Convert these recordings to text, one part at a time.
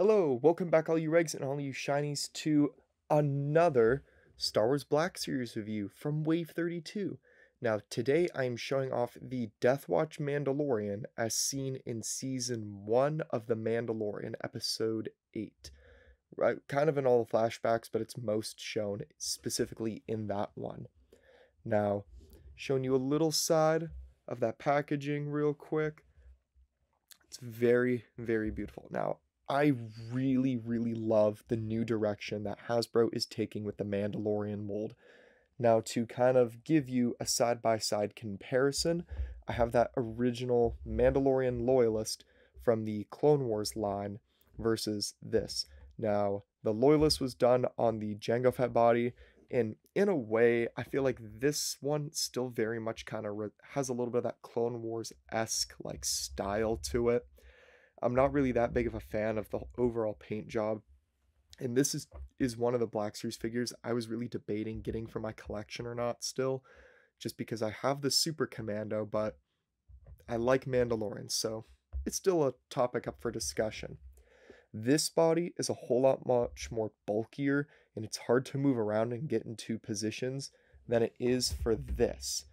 Hello, welcome back all you Regs and all you Shinies to another Star Wars Black Series review from Wave 32. Now today I am showing off the Death Watch Mandalorian as seen in Season 1 of The Mandalorian, Episode 8. Right, kind of in all the flashbacks, but it's most shown specifically in that one. Now, showing you a little side of that packaging real quick. It's very, very beautiful. Now, I really love the new direction that Hasbro is taking with the Mandalorian mold. Now, to kind of give you a side-by-side comparison, I have that original Mandalorian Loyalist from the Clone Wars line versus this. Now, the Loyalist was done on the Jango Fett body, and in a way, I feel like this one still very much kind of has a little bit of that Clone Wars-esque like style to it. I'm not really that big of a fan of the overall paint job. And this is one of the Black Series figures I was really debating getting for my collection or not still, just because I have the Super Commando, but I like Mandalorian, so it's still a topic up for discussion. This body is a whole lot much more bulkier, and it's hard to move around and get into positions than it is for this.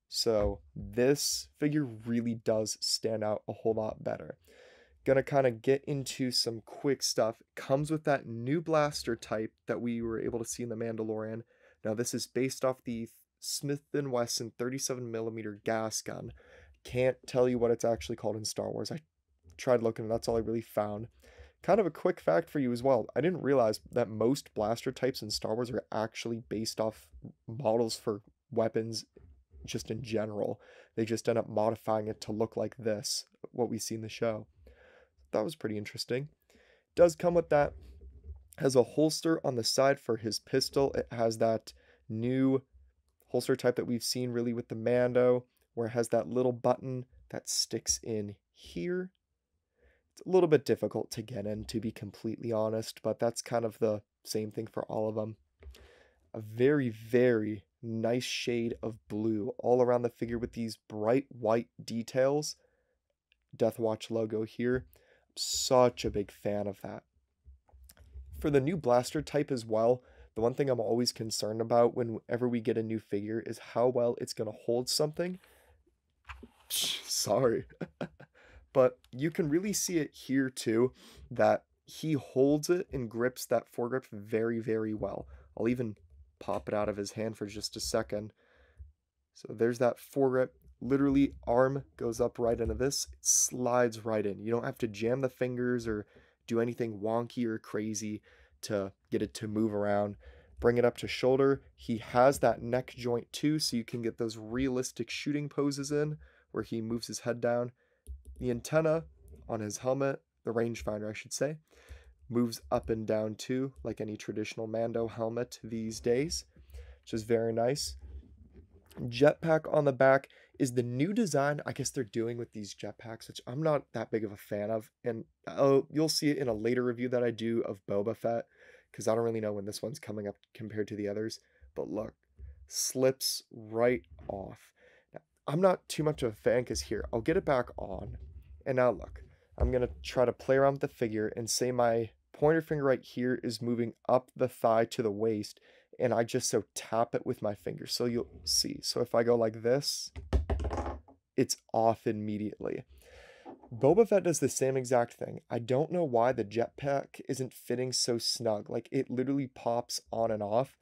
So this figure really does stand out a whole lot better. Gonna kind of get into some quick stuff. Comes with that new blaster type that we were able to see in The Mandalorian. Now this is based off the Smith & Wesson 37mm gas gun. Can't tell you what it's actually called in Star Wars. I tried looking and that's all I really found. Kind of a quick fact for you as well. I didn't realize that most blaster types in Star Wars are actually based off models for weapons just in general. They just end up modifying it to look like this, what we see in the show. That was pretty interesting. Does come with that. Has a holster on the side for his pistol. It has that new holster type that we've seen really with the Mando, where it has that little button that sticks in here. It's a little bit difficult to get in, to be completely honest, but that's kind of the same thing for all of them. A very nice shade of blue all around the figure with these bright white details. Death Watch logo here. Such a big fan of that. For the new blaster type as well, the one thing I'm always concerned about whenever we get a new figure is how well it's going to hold something. Sorry. But you can really see it here too, that he holds it and grips that foregrip very well. I'll even pop it out of his hand for just a second. So there's that foregrip. Literally, arm goes up right into this, it slides right in. You don't have to jam the fingers or do anything wonky or crazy to get it to move around. Bring it up to shoulder. He has that neck joint too, so you can get those realistic shooting poses in where he moves his head down. The antenna on his helmet, the rangefinder I should say, moves up and down too, like any traditional Mando helmet these days, which is very nice. Jetpack on the back is the new design I guess they're doing with these jetpacks, which I'm not that big of a fan of, and you'll see it in a later review that I do of Boba Fett, because I don't really know when this one's coming up compared to the others, but look, slips right off. Now, I'm not too much of a fan because here, I'll get it back on, and now look, I'm going to try to play around with the figure and say my pointer finger right here is moving up the thigh to the waist, and I just so tap it with my finger. So you'll see. So if I go like this, it's off immediately. Boba Fett does the same exact thing. I don't know why the jetpack isn't fitting so snug. Like it literally pops on and off.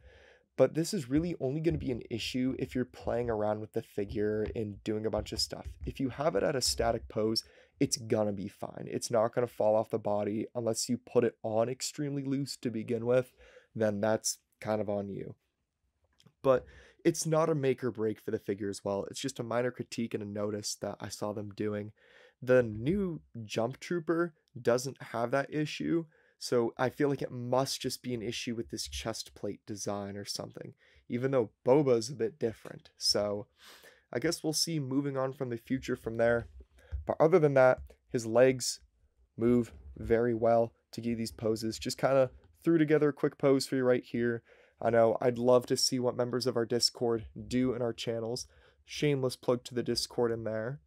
But this is really only going to be an issue if you're playing around with the figure and doing a bunch of stuff. If you have it at a static pose, it's gonna be fine. It's not gonna fall off the body unless you put it on extremely loose to begin with, then that's kind of on you. But it's not a make or break for the figure as well. It's just a minor critique and a notice that I saw them doing. The new Jump Trooper doesn't have that issue, so I feel like it must just be an issue with this chest plate design or something, even though Boba is a bit different. So I guess we'll see moving on from the future from there. But other than that, his legs move very well to give these poses. Just kind of threw together a quick pose for you right here. I know I'd love to see what members of our Discord do in our channels. Shameless plug to the Discord in there.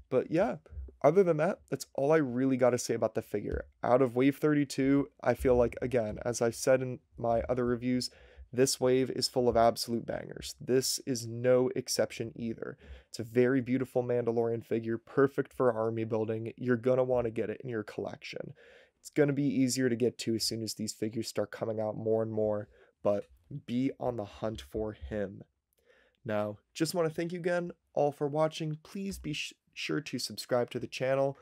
But yeah, Other than that, that's all I really got to say about the figure. Out of Wave 32, I feel like, again, as I've said in my other reviews, this wave is full of absolute bangers. This is no exception either. It's a very beautiful Mandalorian figure, perfect for army building. You're going to want to get it in your collection. It's going to be easier to get to as soon as these figures start coming out more and more, but be on the hunt for him. Now, just want to thank you again all for watching. Please be sure to subscribe to the channel.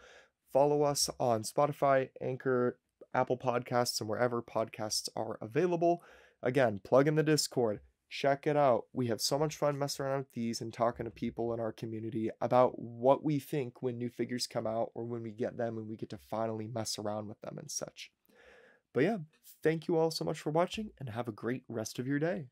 Follow us on Spotify, Anchor, Apple Podcasts, and wherever podcasts are available. Again, plug in the Discord. Check it out. We have so much fun messing around with these and talking to people in our community about what we think when new figures come out or when we get them and we get to finally mess around with them and such. But yeah, thank you all so much for watching and have a great rest of your day.